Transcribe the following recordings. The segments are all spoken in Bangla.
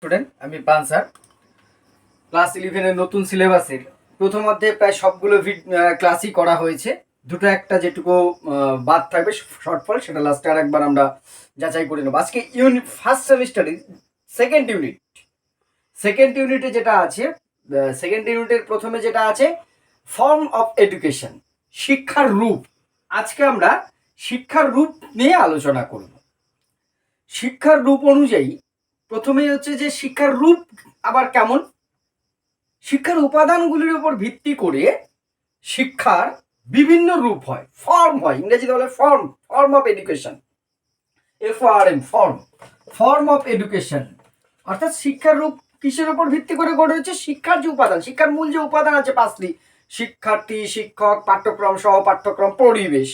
স্টুডেন্ট আমি পান স্যার। ক্লাস 11 নতুন সিলেবাসের প্রথম অধ্যায়ে প্রায় সবগুলো ক্লাসই করা হয়েছে। দুটো একটা যেটুকু বাদ থাকবে শর্টফল, সেটা লাস্টে আর একবার আমরা যাচাই করে নেব। আজকে ফার্স্ট সেমিস্টারের সেকেন্ড ইউনিটে যেটা আছে, সেকেন্ড ইউনিটের প্রথমে যেটা আছে ফর্ম অফ এডুকেশন, শিক্ষার রূপ। আজকে আমরা শিক্ষার রূপ নিয়ে আলোচনা করব। শিক্ষার রূপ অনুযায়ী প্রথমেই হচ্ছে যে শিক্ষার রূপ আবার কেমন, শিক্ষার উপাদানগুলির উপর ভিত্তি করে শিক্ষার বিভিন্ন রূপ হয়, ফর্ম হয়, ইংরেজিতে বলে form, form of education, FRM, form of education. অর্থাৎ শিক্ষার রূপ কিসের উপর ভিত্তি করে গড়ে হচ্ছে? শিক্ষার যে উপাদান, শিক্ষার মূল যে উপাদান আছে পাঁচটি, শিক্ষার্থী, শিক্ষক, পাঠ্যক্রম, সহপাঠ্যক্রম, পরিবেশ,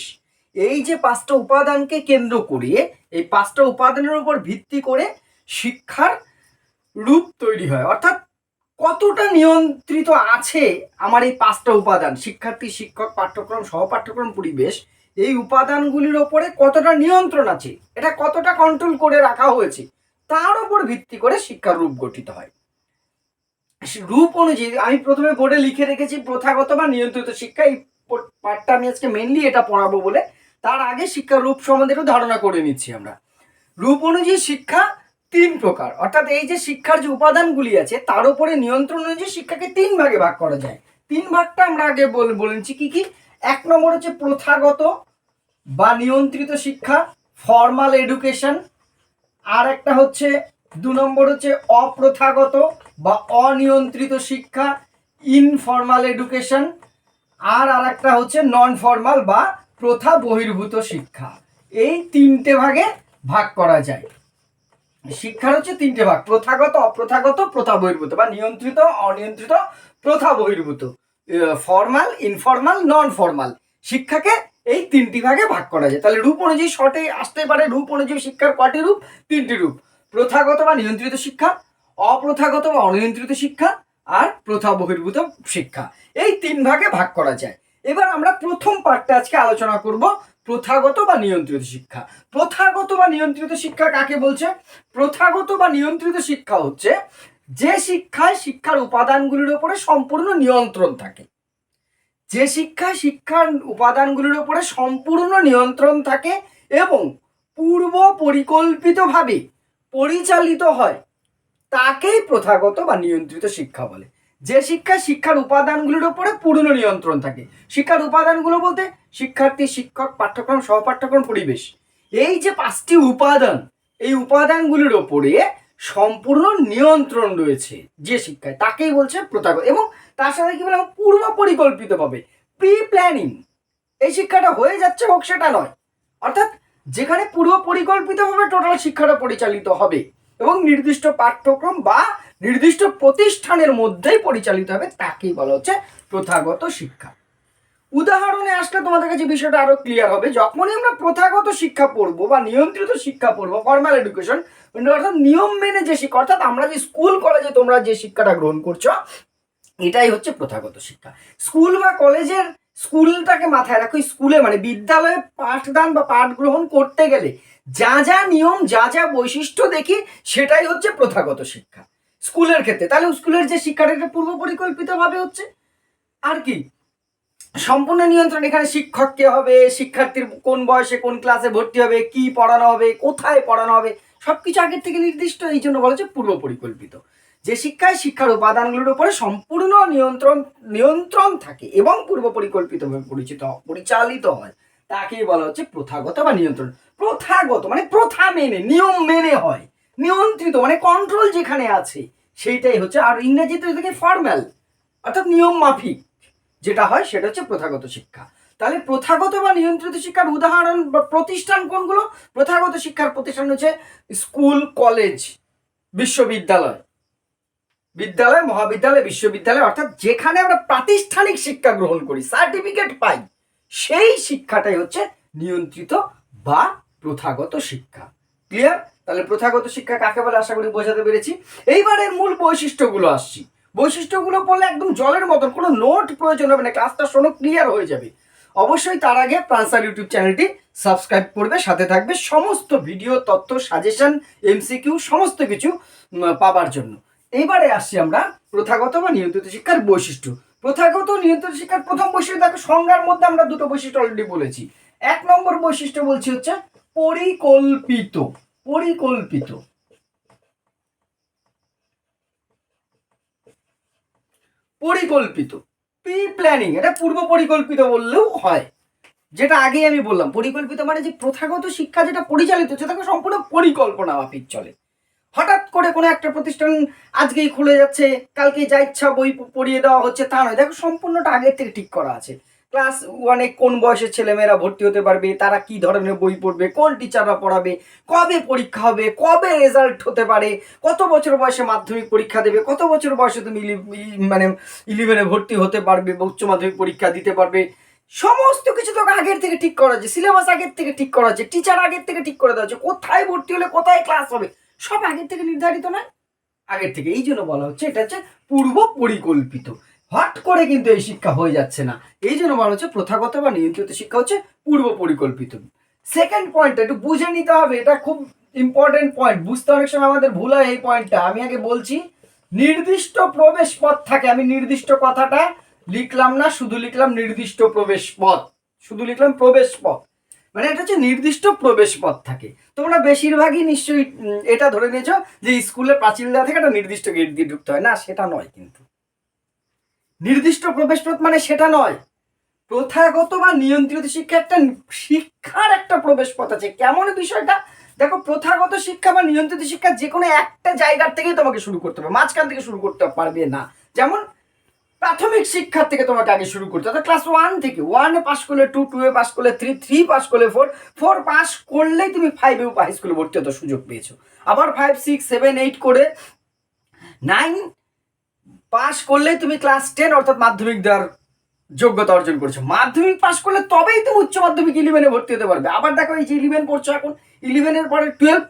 এই যে পাঁচটা উপাদানকে কেন্দ্র করে, এই পাঁচটা উপাদানের উপর ভিত্তি করে শিক্ষার রূপ তৈরি হয়। অর্থাৎ কতটা নিয়ন্ত্রিত আছে আমার এই পাঁচটা উপাদান, শিক্ষার্থী, শিক্ষক, পাঠ্যক্রম, সহপাঠ্যক্রম, পরিবেশ, এই উপাদানগুলির ওপরে কতটা নিয়ন্ত্রণ আছে, এটা কতটা কন্ট্রোল করে রাখা হয়েছে, তার উপর ভিত্তি করে শিক্ষার রূপ গঠিত হয়। রূপ অনুযায়ী আমি প্রথমে বোর্ডে লিখে রেখেছি প্রথাগত বা নিয়ন্ত্রিত শিক্ষা। এই পার্টটা আমি আজকে মেনলি এটা পড়াবো বলে তার আগে শিক্ষার রূপ সম্বন্ধে একটু ধারণা করে নিচ্ছি আমরা। রূপ অনুযায়ী শিক্ষা তিন প্রকার, অর্থাৎ এই যে শিক্ষার যে উপাদানগুলি আছে তার উপরে নিয়ন্ত্রণ অনুযায়ী শিক্ষাকে তিন ভাগে ভাগ করা যায়। তিন ভাগটা আমরা আগে বলেছি কি কি। এক নম্বর হচ্ছে প্রথাগত বা নিয়ন্ত্রিত শিক্ষা, ফর্মাল এডুকেশন। আর একটা হচ্ছে দু নম্বর হচ্ছে অপ্রথাগত বা অনিয়ন্ত্রিত শিক্ষা, ইনফর্মাল এডুকেশন। আর একটা হচ্ছে নন ফর্মাল বা প্রথা বহির্ভূত শিক্ষা। এই তিনটে ভাগে ভাগ করা যায়। শিক্ষার হচ্ছে তিনটে ভাগ, প্রথাগত, অপ্রথাগত, প্রথা বহির্ভূত বা নিয়ন্ত্রিত, অনিয়ন্ত্রিত, প্রথা বহির্ভূত, ফর্মাল, ইনফর্মাল, নন ফর্মাল। শিক্ষাকে এই তিনটি ভাগে ভাগ করা যায়। তাহলে রূপ অনুযায়ী শর্টে আসতে পারে, রূপ অনুযায়ী শিক্ষার কটি রূপ? তিনটি রূপ, প্রথাগত বা নিয়ন্ত্রিত শিক্ষা, অপ্রথাগত বা অনিয়ন্ত্রিত শিক্ষা, আর প্রথা বহির্ভূত শিক্ষা। এই তিন ভাগে ভাগ করা যায়। এবার আমরা প্রথম পার্টটা আজকে আলোচনা করব, প্রথাগত বা নিয়ন্ত্রিত শিক্ষা। প্রথাগত বা নিয়ন্ত্রিত শিক্ষা কাকে বলছে? প্রথাগত বা নিয়ন্ত্রিত শিক্ষা হচ্ছে যে শিক্ষায় শিক্ষার উপাদানগুলির উপরে সম্পূর্ণ নিয়ন্ত্রণ থাকে, যে শিক্ষায় শিক্ষার উপাদানগুলির উপরে সম্পূর্ণ নিয়ন্ত্রণ থাকে এবং পূর্ব পরিকল্পিতভাবে পরিচালিত হয়, তাকেই প্রথাগত বা নিয়ন্ত্রিত শিক্ষা বলে। যে শিক্ষায় শিক্ষার উপাদানগুলির উপরে পূর্ণ নিয়ন্ত্রণ থাকে, শিক্ষার উপাদানগুলো বলতে শিক্ষার্থী, শিক্ষক, পাঠ্যক্রম, সহপাঠ্যক্রম, পরিবেশ, এই যে পাঁচটি উপাদান, এই উপাদানগুলির ওপরে সম্পূর্ণ নিয়ন্ত্রণ রয়েছে যে শিক্ষায়, তাকেই বলছে প্রথাগত। এবং তার সাথে কি বললাম? পূর্ব পরিকল্পিতভাবে, প্রি প্ল্যানিং, এই শিক্ষাটা হয়ে যাচ্ছে হোক সেটা নয়। অর্থাৎ যেখানে পূর্ব পরিকল্পিতভাবে টোটাল শিক্ষাটা পরিচালিত হবে এবং নির্দিষ্ট পাঠ্যক্রম বা নির্দিষ্ট প্রতিষ্ঠানের মধ্যেই পরিচালিত হবে, তাকেই বলা হচ্ছে প্রথাগত শিক্ষা। উদাহরণে আসলে তোমাদের কাছে বিষয়টা আরো ক্লিয়ার হবে। যখনই আমরা প্রথাগত শিক্ষা পড়বো বা নিয়ন্ত্রিত শিক্ষা পড়বো, ফর্মাল এডুকেশন, অর্থাৎ নিয়ম মেনে যে শিক্ষা, অর্থাৎ আমরা যে স্কুল কলেজে তোমরা যে শিক্ষাটা গ্রহণ করছো, এটাই হচ্ছে প্রথাগত শিক্ষা। স্কুল বা কলেজের, স্কুলটাকে মাথায় রাখো, স্কুলে মানে বিদ্যালয়ে পাঠদান বা পাঠ গ্রহণ করতে গেলে যা যা নিয়ম, যা যা বৈশিষ্ট্য দেখি, সেটাই হচ্ছে প্রথাগত শিক্ষা স্কুলের ক্ষেত্রে। তাহলে স্কুলের যে শিক্ষাটা এটা পূর্ব পরিকল্পিত ভাবে হচ্ছে। আর কি সম্পূর্ণ নিয়ন্ত্রণ, এখানে শিক্ষক কে হবে, শিক্ষার্থীর কোন বয়সে কোন ক্লাসে ভর্তি হবে, কি পড়ানো হবে, কোথায় পড়ানো হবে, সবকিছু আগের থেকে নির্দিষ্ট। এই জন্য বলা হচ্ছে পূর্ব পরিকল্পিত। যে শিক্ষায় শিক্ষার উপাদানগুলোর উপরে সম্পূর্ণ নিয়ন্ত্রণ থাকে এবং পূর্ব পরিকল্পিতভাবে পরিচালিত হয়, তাকেই বলা হচ্ছে প্রথাগত বা নিয়ন্ত্রণ। প্রথাগত মানে প্রথা মেনে, নিয়ম মেনে হয়। নিয়ন্ত্রিত মানে কন্ট্রোল যেখানে আছে, সেইটাই হচ্ছে। আর ইংরেজিতে থেকে ফর্মাল, অর্থাৎ নিয়ম মাফিক যেটা হয়, সেটা হচ্ছে প্রথাগত শিক্ষা। তাহলে প্রথাগত বা নিয়ন্ত্রিত শিক্ষার উদাহরণ বা প্রতিষ্ঠান কোনগুলো? প্রথাগত শিক্ষার প্রতিষ্ঠান হচ্ছে স্কুল, কলেজ, বিশ্ববিদ্যালয়, বিদ্যালয়, মহাবিদ্যালয়, বিশ্ববিদ্যালয়, অর্থাৎ যেখানে আমরা প্রাতিষ্ঠানিক শিক্ষা গ্রহণ করি, সার্টিফিকেট পাই, সেই শিক্ষাটাই হচ্ছে নিয়ন্ত্রিত বা প্রথাগত শিক্ষা। ক্লিয়ার? তাহলে প্রথাগত শিক্ষা কাকে বলে আশা করি বোঝাতে পেরেছি। এইবারের মূল বৈশিষ্ট্যগুলো আসছি। বৈশিষ্ট্যগুলো পড়লে একদম জলের মতন, কোনো নোট প্রয়োজন হবে না, ক্লাসটা শোনো, ক্লিয়ার হয়ে যাবে। অবশ্যই তার আগে প্রাণসার ইউটিউব চ্যানেলটি সাবস্ক্রাইব করবে, সাথে থাকবে সমস্ত ভিডিও, তথ্য, সাজেশন, এমসিকিউ সমস্ত কিছু পাবার জন্য। এইবারে আসছি আমরা প্রথাগত বা নিয়ন্ত্রিত শিক্ষার বৈশিষ্ট্য। প্রথাগত নিয়ন্ত্রিত শিক্ষার প্রথম বৈশিষ্ট্য দেখো, সংজ্ঞার মধ্যে আমরা দুটো বৈশিষ্ট্য অলরেডি বলেছি। 1 নম্বর বৈশিষ্ট্য বলছি হচ্ছে পরিকল্পিত। পরিকল্পিত পরিকল্পিত প্রি প্ল্যানিং, এটা পূর্ব পরিকল্পিত বললেও হয়। যেটা আগেই আমি বললাম, পরিকল্পিত মানে যে প্রথাগত শিক্ষা যেটা পরিচালিত হচ্ছে তাকে সম্পূর্ণ পরিকল্পনা মাফিক চলে। হঠাৎ করে কোনো একটা প্রতিষ্ঠান আজকেই খুলে যাচ্ছে, কালকে যা ইচ্ছা বই পড়িয়ে দেওয়া হচ্ছে তা নয়। দেখো সম্পূর্ণটা আগের থেকে ঠিক করা আছে। ক্লাস 1-এ কোন বয়সের ছেলেমেয়েরা ভর্তি হতে পারবে, তারা কি ধরনের বই পড়বে, কোন টিচাররা পড়াবে, কবে পরীক্ষা হবে, কবে রেজাল্ট হতে পারে, কত বছর বয়সে মাধ্যমিক পরীক্ষা দেবে, কত বছর বয়সে তুমি মানে 11-এ ভর্তি হতে পারবে বা উচ্চ মাধ্যমিক পরীক্ষা দিতে পারবে। সমস্ত কিছু তো আগের থেকে ঠিক করা আছে, সিলেবাস আগের থেকে ঠিক করা আছে, টিচার আগের থেকে ঠিক করে দেওয়া আছে, কোথায় ভর্তি হলে কোথায় ক্লাস হবে সব আগের থেকে নির্ধারিত নয়, আগের থেকে। এই জন্য বলা হচ্ছে এটা হচ্ছে পূর্ব পরিকল্পিত। হট করে কিন্তু এই শিক্ষা হয়ে যাচ্ছে না, এই জন্য বলা হচ্ছে প্রথাগত বা নিয়ন্ত্রিত শিক্ষা হচ্ছে পূর্ব পরিকল্পিত। সেকেন্ড পয়েন্টটা একটু বুঝে নিতে হবে, এটা খুব ইম্পর্টেন্ট পয়েন্ট, বুঝতে অনেক সময় আমাদের ভুল হয় এই পয়েন্টটা। আমি আগে বলছি, নির্দিষ্ট প্রবেশ পথ থাকে। আমি নির্দিষ্ট কথাটা লিখলাম না, শুধু লিখলাম নির্দিষ্ট প্রবেশ পথ, শুধু লিখলাম প্রবেশ পথ, মানে এটা হচ্ছে নির্দিষ্ট প্রবেশ পথ থাকে। তোমরা বেশিরভাগই নিশ্চয়ই এটা ধরে নিয়েছো যে স্কুলের প্রাচীর দেওয়া থেকে একটা নির্দিষ্ট গেট দিয়ে ঢুকতে হয়, না সেটা নয়। কিন্তু নির্দিষ্ট প্রবেশ পথ মানে সেটা নয়। প্রথাগত বা নিয়ন্ত্রিত শিক্ষা একটা শিক্ষার একটা প্রবেশ পথ আছে। কেমন বিষয়টা দেখো, প্রথাগত শিক্ষা বা নিয়ন্ত্রিত শিক্ষা যে কোনো একটা জায়গার থেকেই তোমাকে শুরু করতে হবে, মাঝখান থেকে শুরু করতে পারবে না। যেমন প্রাথমিক শিক্ষার থেকে তোমাকে আগে শুরু করতে হবে, ক্লাস 1 থেকে। 1-এ পাস করলে 2, 2-এ পাস করলে 3, 3 পাস করলে 4, 4 পাস করলেই তুমি 5-এ হাই স্কুলে ভর্তি হতে সুযোগ পেয়েছো। আবার 5, 6, 7, 8 করে 9 পাস করলেই তুমি ক্লাস 10 অর্থাৎ মাধ্যমিক দেওয়ার যোগ্যতা অর্জন করেছো। মাধ্যমিক পাস করলে তবেই তুমি উচ্চ মাধ্যমিক 11-এ ভর্তি হতে পারবে। আবার দেখো, এই যে 11 পড়ছো এখন, 11-এর পরে 12,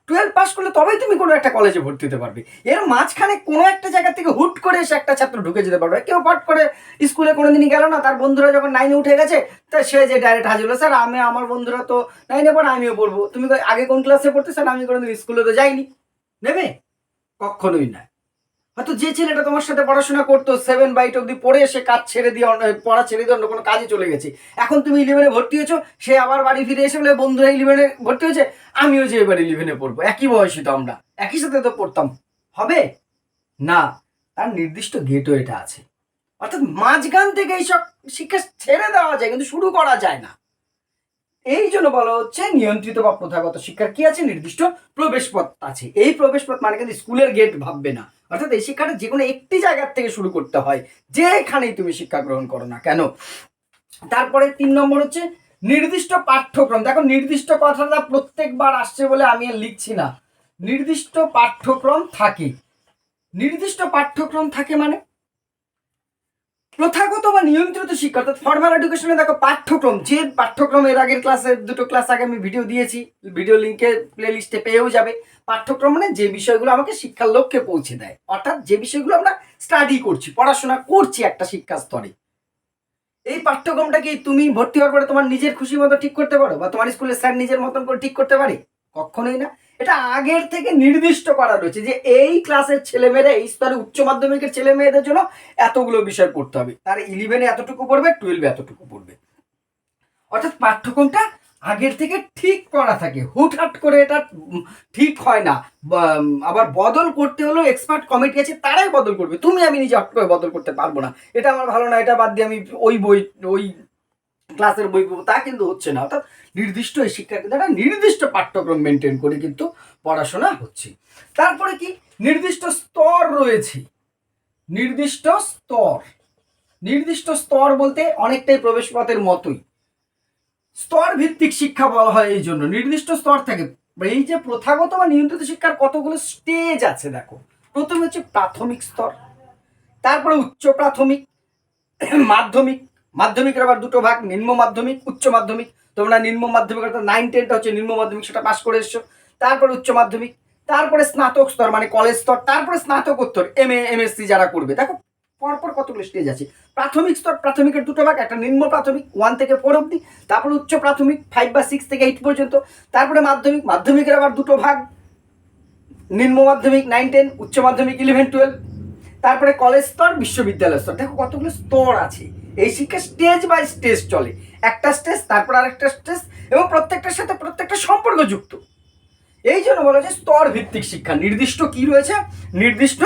12 পাস করলে তবেই তুমি কোনো একটা কলেজে ভর্তি হতে পারবে। এর মাঝখানে কোনো একটা জায়গা থেকে হুট করে এসে একটা ছাত্র ঢুকে যেতে পারবে। কেউ পাঠ করে স্কুলে কোনোদিনই গেল না, তার বন্ধুরা যখন 9-এ উঠে গেছে, তা সে যে ডাইরেক্ট হাজির হলো, স্যার আমি, আমার বন্ধুরা তো 9-এ পড়ে, আমিও পড়বো। তুমি আগে কোন ক্লাসে পড়তে? স্যার আমি কোনোদিন স্কুলে তো যাইনি। নেবে? কখনোই না। হয়তো যে ছেলেটা তোমার সাথে পড়াশোনা করতো 7 বা 8 অব্দি পড়ে এসে কাজ ছেড়ে দিয়ে পড়া ছেড়ে দিয়ে অন্য কোনো কাজে চলে গেছে, এখন তুমি 11-এ ভর্তি হয়েছো, সে আবার বাড়ি ফিরে এসে বলে বন্ধুরা 11-এ ভর্তি হয়েছে, আমিও যে এবার 11-এ পড়বো। একই বয়সী তো আমরা, একই সাথে তো পড়তাম, হবে না। তার নির্দিষ্ট গেটও এটা আছে, অর্থাৎ মাঝখান থেকে এইসব শিক্ষা ছেড়ে দেওয়া যায় কিন্তু শুরু করা যায় না। এই জন্য বলা হচ্ছে নিয়ন্ত্রিত বা প্রথাগত শিক্ষার কি আছে? নির্দিষ্ট প্রবেশ পথ আছে। এই প্রবেশ পথ মানে কিন্তু স্কুলের গেট ভাববে না, অর্থাৎ এই শিক্ষাটা যে কোনো একটি জায়গার থেকে শুরু করতে হয়, যেখানেই তুমি শিক্ষা গ্রহণ করো না কেন। তারপরে 3 নম্বর হচ্ছে নির্দিষ্ট পাঠ্যক্রম। দেখো, নির্দিষ্ট কথাটা প্রত্যেকবার আসছে বলে আমি আর লিখছি না। নির্দিষ্ট পাঠ্যক্রম থাকে। নির্দিষ্ট পাঠ্যক্রম থাকে মানে প্রথাগত বা নিয়ন্ত্রিত শিক্ষা অর্থাৎ ফর্মাল এডুকেশনে দেখো পাঠ্যক্রম, যে পাঠ্যক্রম এর আগের ক্লাসে, 2টো ক্লাস আগে আমি ভিডিও দিয়েছি, ভিডিও লিঙ্কে প্লে লিস্টে পেয়েও যাবে। পাঠ্যক্রম মানে যে বিষয়গুলো আমাকে শিক্ষার লক্ষ্যে পৌঁছে দেয়, অর্থাৎ যে বিষয়গুলো আমরা স্টাডি করছি, পড়াশোনা করছি একটা শিক্ষা স্তরে। এই পাঠ্যক্রমটা কি তুমি ভর্তি হওয়ার পরে তোমার নিজের খুশি মতো ঠিক করতে পারো, বা তোমার স্কুলের স্যার নিজের মতন করে ঠিক করতে পারে? কখনোই না। এটা আগের থেকে নির্দিষ্ট করা রয়েছে যে এই ক্লাসের ছেলেমেয়েরা, এই স্তরে উচ্চ মাধ্যমিকের ছেলে মেয়েদের জন্য এতগুলো বিষয় পড়তে হবে, তার 11-এ এতটুকু পড়বে, 12-এ এতটুকু পড়বে। অর্থাৎ পাঠ্যক্রমটা আগের থেকে ঠিক করা থাকে, হুটহাট করে এটা ঠিক হয় না। আবার বদল করতে হলেও এক্সপার্ট কমিটি আছে, তারাই বদল করবে, তুমি আমি নিজে হট করে বদল করতে পারবো না। এটা আমার ভালো না, এটা বাদ দিয়ে আমি ওই ক্লাসের বই পড়বো, তা কিন্তু হচ্ছে না। অর্থাৎ নির্দিষ্ট এই শিক্ষা কিন্তু একটা নির্দিষ্ট পাঠ্যক্রম মেনটেন করে কিন্তু পড়াশোনা হচ্ছে। তারপরে কি নির্দিষ্ট স্তর রয়েছে। নির্দিষ্ট স্তর, নির্দিষ্ট স্তর বলতে অনেকটাই প্রবেশ পথের মতোই, স্তর ভিত্তিক শিক্ষা বলা হয়। এই জন্য নির্দিষ্ট স্তর থাকে। এই যে প্রথাগত বা নিয়ন্ত্রিত শিক্ষার কতগুলো স্টেজ আছে দেখো। প্রথমে হচ্ছে প্রাথমিক স্তর, তারপরে উচ্চ প্রাথমিক, মাধ্যমিক। মাধ্যমিকের আবার 2টো ভাগ, নিম্ন মাধ্যমিক, উচ্চ মাধ্যমিক। তোমরা নিম্ন মাধ্যমিক অর্থাৎ 9-10টা হচ্ছে নিম্ন মাধ্যমিক, সেটা পাস করে এসছো। তারপরে উচ্চ মাধ্যমিক, তারপরে স্নাতক স্তর মানে কলেজ স্তর, তারপরে স্নাতকোত্তর MA MSc যারা করবে। দেখো পরপর কতগুলো স্টেজ আছে। প্রাথমিক স্তর, প্রাথমিকের দুটো ভাগ, একটা নিম্ন প্রাথমিক 1 থেকে 4 অবধি, তারপরে উচ্চ প্রাথমিক 5 বা 6 থেকে 8 পর্যন্ত, তারপরে মাধ্যমিক, মাধ্যমিকের আবার দুটো ভাগ, নিম্ন মাধ্যমিক 9 10, উচ্চ মাধ্যমিক 11 12, তারপরে কলেজ স্তর, বিশ্ববিদ্যালয় স্তর। দেখো কতগুলো স্তর আছে। এই শিক্ষা স্টেজ বাই স্টেজ চলে, একটা স্টেজ তারপর আরেকটা স্টেজ, এবং প্রত্যেকটার সাথে প্রত্যেকটা সম্পর্কযুক্ত। এই জন্য বলা যায় স্তর ভিত্তিক শিক্ষা। নির্দিষ্ট কি রয়েছে, নির্দিষ্ট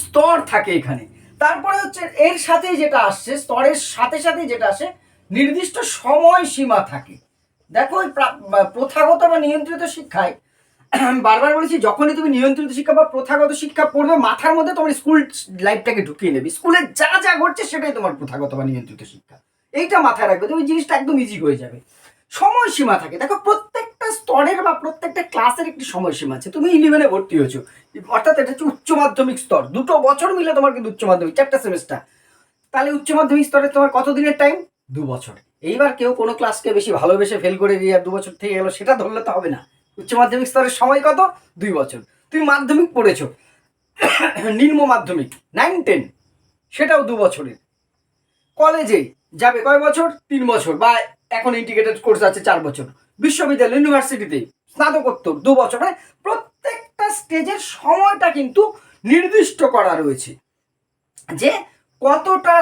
স্তর থাকে এখানে। তারপরে হচ্ছে এর সাথে যেটা আসছে, স্তরের সাথে সাথে যেটা আসে, নির্দিষ্ট সময়সীমা থাকে। দেখো প্রথাগত বা নিয়ন্ত্রিত শিক্ষায় বারবার বলেছি, যখনই তুমি নিয়ন্ত্রিত শিক্ষা বা প্রথাগত শিক্ষা পড়বে, মাথার মধ্যে তোমার স্কুল লাইফটাকে ঢুকিয়ে নেবে। স্কুলে যা যা ঘটছে সেটাই তোমার প্রথাগত বা নিয়ন্ত্রিত শিক্ষা। এইটা মাথায় রাখবে, তুমি জিনিসটা একদম ইজি হয়ে যাবে। সময়সীমা থাকে। দেখো প্রত্যেকটা স্তরের বা প্রত্যেকটা ক্লাসের একটি সময়সীমা আছে। তুমি 11-এ ভর্তি হয়েছো, অর্থাৎ এটা হচ্ছে উচ্চ মাধ্যমিক স্তর। 2 বছর মিলে তোমার কিন্তু উচ্চ মাধ্যমিক 4টা সেমেস্টার। তাহলে উচ্চ মাধ্যমিক স্তরে তোমার কত দিনের টাইম? 2 বছর। এইবার কেউ কোনো ক্লাসকে বেশি ভালোবেসে ফেল করে গিয়ে 2 বছর থেকে গেলো সেটা ধরলে তো হবে না। উচ্চ মাধ্যমিক স্তরের সময় কত? 2 বছর। তুমি মাধ্যমিক পড়েছো, নিম্ন মাধ্যমিক 9 10, সেটাও 2 বছরের। কলেজে যাবে কয় বছর? 3 বছর, বা এখন ইন্টিগ্রেটেড কোর্স আছে 4 বছর। বিশ্ববিদ্যালয়, ইউনিভার্সিটিতে স্নাতকোত্তর 2 বছর। মানে প্রত্যেকটা স্টেজের সময়টা কিন্তু নির্দিষ্ট করা রয়েছে, যে কতটা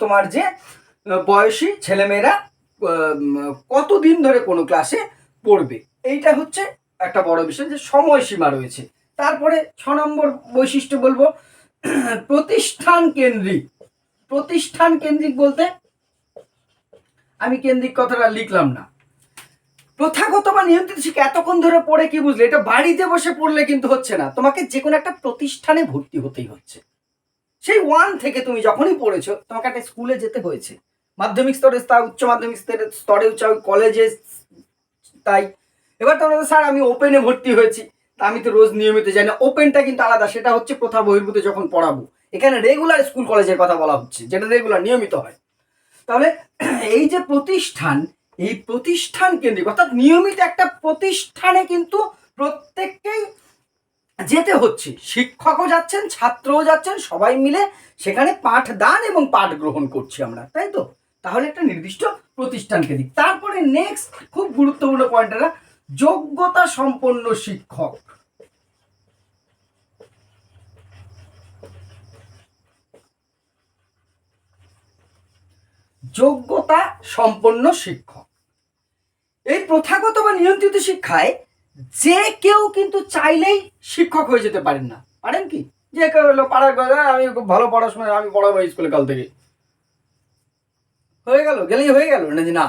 তোমার যে বয়সী ছেলেমেয়েরা কতদিন ধরে কোনো ক্লাসে পড়বে। এইটা হচ্ছে একটা বড় বিষয়, যে সময়সীমা রয়েছে। তারপরে 6 নম্বর বৈশিষ্ট্য বলবো প্রতিষ্ঠান কেন্দ্রিক। প্রতিষ্ঠান কেন্দ্রিক বলতে, আমি কেন্দ্রিক কথাটা লিখলাম না। প্রথাগত বা নিয়ন্ত্রিত শিক্ষা এতক্ষণ ধরে পড়ে কি বুঝলে? এটা বাড়িতে বসে পড়লে কিন্তু হচ্ছে না, তোমাকে যে কোনো একটা প্রতিষ্ঠানে ভর্তি হতেই হচ্ছে। সেই 1 থেকে তুমি যখনই পড়েছো, তোমাকে একটা স্কুলে যেতে হয়েছে। মাধ্যমিক স্তরে তা, উচ্চ মাধ্যমিক স্তরে কলেজে তাই। এবার তোমরা, স্যার আমি ওপেনে ভর্তি হয়েছি, তা আমি তো রোজ নিয়মিত যাই না। ওপেনটা কিন্তু আলাদা, সেটা হচ্ছে প্রথা বহির্ভূত যখন পড়াবো। এখানে রেগুলার স্কুল কলেজের কথা বলা হচ্ছে, যেটা রেগুলার নিয়মিত হয়। তাহলে এই যে প্রতিষ্ঠান, এই প্রতিষ্ঠান কেন্দ্রিক, অর্থাৎ নিয়মিত একটা প্রতিষ্ঠানে কিন্তু প্রত্যেককেই যেতে হচ্ছে। শিক্ষকও যাচ্ছেন, ছাত্রও যাচ্ছেন, সবাই মিলে সেখানে পাঠদান এবং পাঠ গ্রহণ করছি আমরা, তাই তো? তাহলে একটা নির্দিষ্ট প্রতিষ্ঠান কেন্দ্রিক। তারপরে নেক্সট খুব গুরুত্বপূর্ণ পয়েন্টটা, যোগ্যতা সম্পন্ন শিক্ষক। যোগ্যতা সম্পন্ন শিক্ষক। এই প্রথাগত বা নিয়ন্ত্রিত শিক্ষায় যে কেউ কিন্তু চাইলেই শিক্ষক হয়ে যেতে পারেন না। পারেন কি? যে কেউ হলো পাড়ার কথা, আমি খুব ভালো পড়াশোনা, আমি পড়াবো স্কুলে কাল থেকে, হয়ে গেল, গেলেই হয়ে গেল না।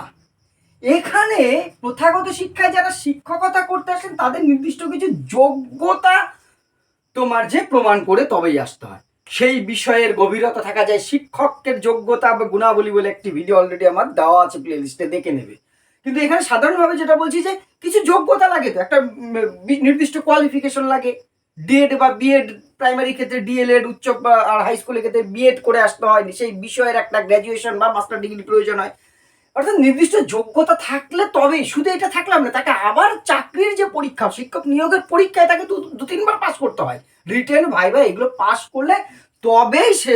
এখানে প্রথাগত শিক্ষায় যারা শিক্ষকতা করতে আসেন, তাদের নির্দিষ্ট কিছু যোগ্যতা তোমার যে প্রমাণ করে তবেই আসতে হয়। সেই বিষয়ের গভীরতা থাকা যায়। শিক্ষকের যোগ্যতা বা গুণাবলী বলে একটি ভিডিও অলরেডি আমার দেওয়া আছে, প্লে লিস্টে, দেখে নেবে। কিন্তু এখানে সাধারণভাবে যেটা বলছি, যে কিছু যোগ্যতা লাগে, তো একটা নির্দিষ্ট কোয়ালিফিকেশন লাগে। ডিএড বা বিএড, প্রাইমারি ক্ষেত্রে ডিএলএড, উচ্চ আর হাই স্কুলের ক্ষেত্রে বিএড করে আসতে হয়। সেই বিষয়ের একটা গ্র্যাজুয়েশন বা মাস্টার ডিগ্রি প্রয়োজন হয়। অর্থাৎ নির্দিষ্ট যোগ্যতা থাকলে তবেই, শুধু এটা থাকলাম না, তাকে আবার চাকরির যে পরীক্ষা, শিক্ষক নিয়োগের পরীক্ষায় তাকে 2-3 বার পাস করতে হয়। রিটেন, ভাইভা, এগুলো পাস করলে তবেই সে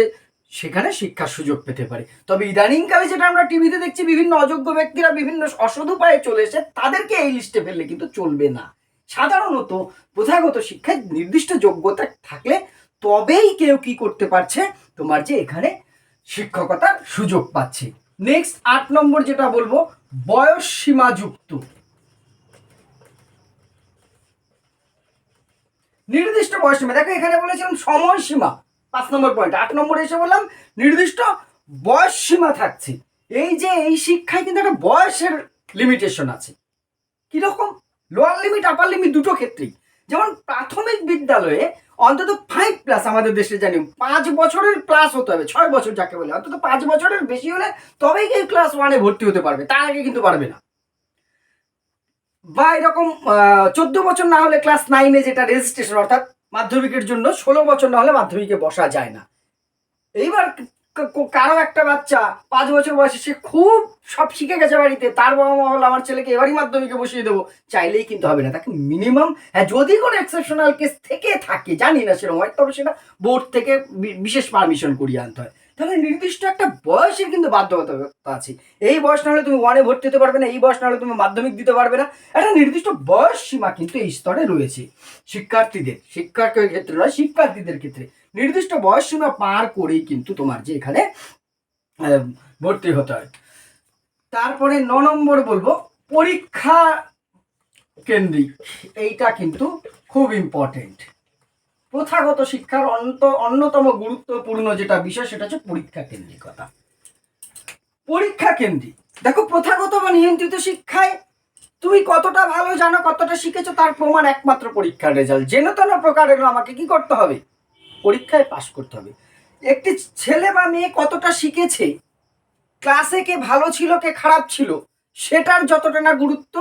সেখানে শিক্ষার সুযোগ পেতে পারে। তবে ইদানিংকালে যেটা আমরা টিভিতে দেখছি, বিভিন্ন অযোগ্য ব্যক্তিরা বিভিন্ন অসৎ উপায়ে চলে এসে, তাদেরকে এই লিস্টে ফেললে কিন্তু চলবে না। সাধারণত প্রথাগত শিক্ষায় নির্দিষ্ট যোগ্যতা থাকলে তবেই কেউ কি করতে পারছে, তোমার যে এখানে শিক্ষকতার সুযোগ পাচ্ছে। নেক্সট 8 নম্বর যেটা বলবো, বয়স সীমা যুক্ত। নির্দিষ্ট বয়স সীমা। দেখো এখানে বলেছিলাম সময়সীমা 5 নম্বর পয়েন্ট, 8 নম্বরে এসে বললাম নির্দিষ্ট বয়স সীমা থাকছে। এই যে এই শিক্ষায় কিন্তু একটা বয়সের লিমিটেশন আছে। কিরকম? লোয়ার লিমিট, আপার লিমিট, দুটো ক্ষেত্রেই। যেমন প্রাথমিক বিদ্যালয়ে অন্তত 5+ আমাদের দেশে জানি 5 বছরের ক্লাস হতে হবে, 6 বছর যাকে বলে, অন্তত 5 বছরের বেশি হলে তবেই কেউ ক্লাস 1-এ ভর্তি হতে পারবে, তার আগে কিন্তু পারবে না। বা এরকম 14 বছর না হলে ক্লাস 9-এ, যেটা রেজিস্ট্রেশন, অর্থাৎ মাধ্যমিকের জন্য 16 বছর না হলে মাধ্যমিকে বসা যায় না। এইবার কারো একটা বাচ্চা 5 বছর বয়সে সে খুব সব শিখে গেছে বাড়িতে, তার বাবা মা হলো আমার ছেলেকে এবারই মাধ্যমিকে বসিয়ে দেবো, চাইলেই কিন্তু হবে না। তাকে মিনিমাম, হ্যাঁ যদি কোনো এক্সেপশনাল কেস থেকে থাকে, জানি না সেরকম হয়, তবে সেটা বোর্ড থেকে বিশেষ পারমিশন করিয়ে আনতে হয়। তাহলে নির্দিষ্ট একটা বয়সের কিন্তু বাধ্যবাধকতা আছে। এই বয়স না হলে তুমি 1-এ ভর্তি হতে পারবে না, এই বয়স না হলে তুমি মাধ্যমিক দিতে পারবে না। একটা নির্দিষ্ট বয়স সীমা কিন্তু এই স্তরে রয়েছে শিক্ষার্থীদের, শিক্ষকের ক্ষেত্রে নয়, শিক্ষার্থীদের ক্ষেত্রে নির্দিষ্ট বয়স সীমা পার করেই কিন্তু তোমার যে এখানে ভর্তি হতে হয়। তারপরে 9 নম্বর বলবো পরীক্ষা কেন্দ্রিক। এইটা কিন্তু খুব ইম্পর্টেন্ট। প্রথাগত শিক্ষার অন্যতম গুরুত্বপূর্ণ যেটা বিষয় সেটা হচ্ছে পরীক্ষা কেন্দ্রিকতা। পরীক্ষা কেন্দ্রিক, দেখো প্রথাগত বা নিয়ন্ত্রিত শিক্ষায় তুমি কতটা ভালো জানো, কতটা শিখেছো তার প্রমাণ একমাত্র পরীক্ষার রেজাল্ট। যেন তেন প্রকারের আমাকে কি করতে হবে, পরীক্ষায় পাশ করতে হবে। একটি ছেলে বা মেয়ে কতটা শিখেছে, ক্লাসে কে ভালো ছিল কে খারাপ ছিল, সেটার যতটা না গুরুত্ব,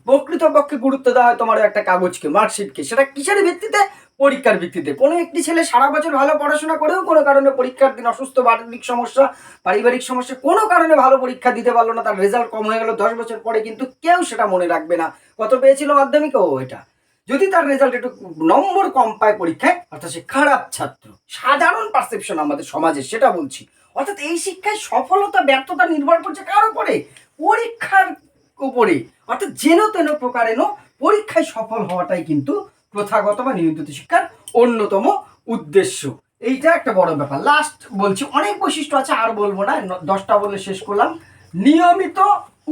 প্রকৃতপক্ষে গুরুত্ব দেওয়া হয় তোমার একটা কাগজকে, মার্কশিটকে। সেটা কিসের ভিত্তিতে, পরীক্ষার ভিত্তিতে। কোনো একটি ছেলে সারা বছর ভালো পড়াশোনা করেও কোনো কারণে পরীক্ষার দিন অসুস্থ, বাড়ির সমস্যা, পারিবারিক সমস্যা, কোনো কারণে ভালো পরীক্ষা দিতে পারলো না, তার রেজাল্ট কম হয়ে গেল, 10 বছর পরে কিন্তু কেউ সেটা মনে রাখবে না কত পেয়েছিল মাধ্যমিকে, ও এটা। যদি তার রেজাল্ট একটু নম্বর কম পায় পরীক্ষায়, অর্থাৎ সে খারাপ ছাত্র। সাধারণ পারসেপশন আমাদের সমাজে, সেটা বলছি। অর্থাৎ এই শিক্ষায় সফলতা ব্যর্থতা নির্ভর করছে কার উপরে, পরীক্ষার উপরে। অর্থাৎ যেন তেন প্রকারেণ পরীক্ষায় সফল হওয়াটাই কিন্তু প্রথাগত বা নিয়ন্ত্রিত শিক্ষার অন্যতম উদ্দেশ্য। এইটা একটা বড় ব্যাপার। লাস্ট বলছি, অনেক বৈশিষ্ট্য আছে আর বলবো না, 10টা বলে শেষ করলাম। নিয়মিত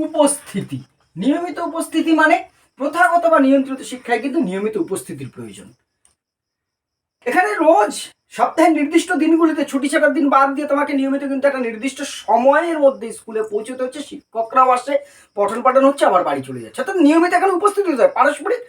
উপস্থিতি। নিয়মিত উপস্থিতি মানে প্রথাগত বা নিয়ন্ত্রিত শিক্ষায় কিন্তু নিয়মিত উপস্থিতির প্রয়োজন। এখানে রোজ সপ্তাহের নির্দিষ্ট দিনগুলিতে, ছুটি ছাটার দিন বাদ দিয়ে তোমাকে নিয়মিত কিন্তু একটা নির্দিষ্ট সময়ের মধ্যে স্কুলে পৌঁছতে হচ্ছে, শিক্ষকরাও আসে, পঠন পাঠন হচ্ছে, আবার বাড়ি চলে যাচ্ছে। অর্থাৎ নিয়মিত এখানে উপস্থিত হতে হয়। পারস্পরিক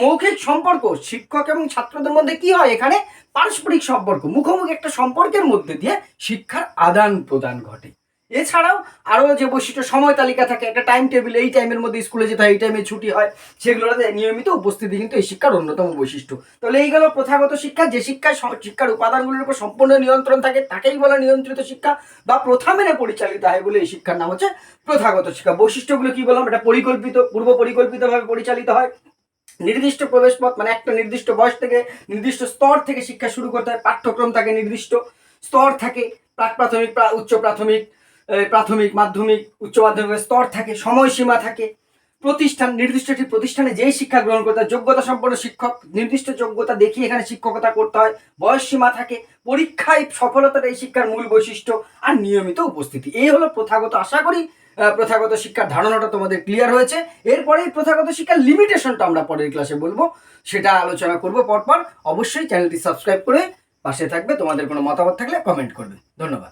মৌখিক সম্পর্ক শিক্ষক এবং ছাত্রদের মধ্যে কি হয়, এখানে পারস্পরিক সম্পর্ক, মুখোমুখি একটা সম্পর্কের মধ্যে দিয়ে শিক্ষার আদান প্রদান ঘটে। এছাড়াও আরও যে বৈশিষ্ট্য, সময় তালিকা থাকে, একটা টাইম টেবিল, এই টাইমের মধ্যে স্কুলে যেতে হয়, এই টাইমে ছুটি হয়, সেগুলোতে নিয়মিত উপস্থিতি কিন্তু এই শিক্ষার অন্যতম বৈশিষ্ট্য। তাহলে এই গেল প্রথাগত শিক্ষা। যে শিক্ষায় শিক্ষার উপাদানগুলির উপর সম্পূর্ণ নিয়ন্ত্রণ থাকে তাকেই বলে নিয়ন্ত্রিত শিক্ষা বা প্রথা মেনে পরিচালিত হয় বলে এই শিক্ষার নাম হচ্ছে প্রথাগত শিক্ষা। বৈশিষ্ট্যগুলো কি বললাম, এটা পরিকল্পিত, পূর্ব পরিকল্পিতভাবে পরিচালিত হয়। নির্দিষ্ট প্রবেশ পথ, মানে একটা নির্দিষ্ট বয়স থেকে, নির্দিষ্ট স্তর থেকে শিক্ষা শুরু করতে হয়। পাঠ্যক্রম থাকে, নির্দিষ্ট স্তর থাকে, প্রাক প্রাথমিক, উচ্চ প্রাথমিক, প্রাথমিক, মাধ্যমিক, উচ্চ মাধ্যমিক স্তর থাকে, সময়সীমা থাকে। প্রতিষ্ঠান, নির্দিষ্ট একটি প্রতিষ্ঠানে যেই শিক্ষা গ্রহণ করতে হয়, যোগ্যতা সম্পন্ন শিক্ষক, নির্দিষ্ট যোগ্যতা দেখিয়ে এখানে শিক্ষকতা করতে হয়, বয়স সীমা থাকে, পরীক্ষায় সফলতাটা এই শিক্ষার মূল বৈশিষ্ট্য, আর নিয়মিত উপস্থিতি। এই হলো প্রথাগত। আশা করি প্রথাগত শিক্ষার ধারণাটা তোমাদের ক্লিয়ার হয়েছে। এরপরেই প্রথাগত শিক্ষার লিমিটেশনটা আমরা পরের ক্লাসে বলবো, সেটা আলোচনা করবো পরপর। অবশ্যই চ্যানেলটি সাবস্ক্রাইব করে পাশে থাকবে। তোমাদের কোনো মতামত থাকলে কমেন্ট করবে। ধন্যবাদ।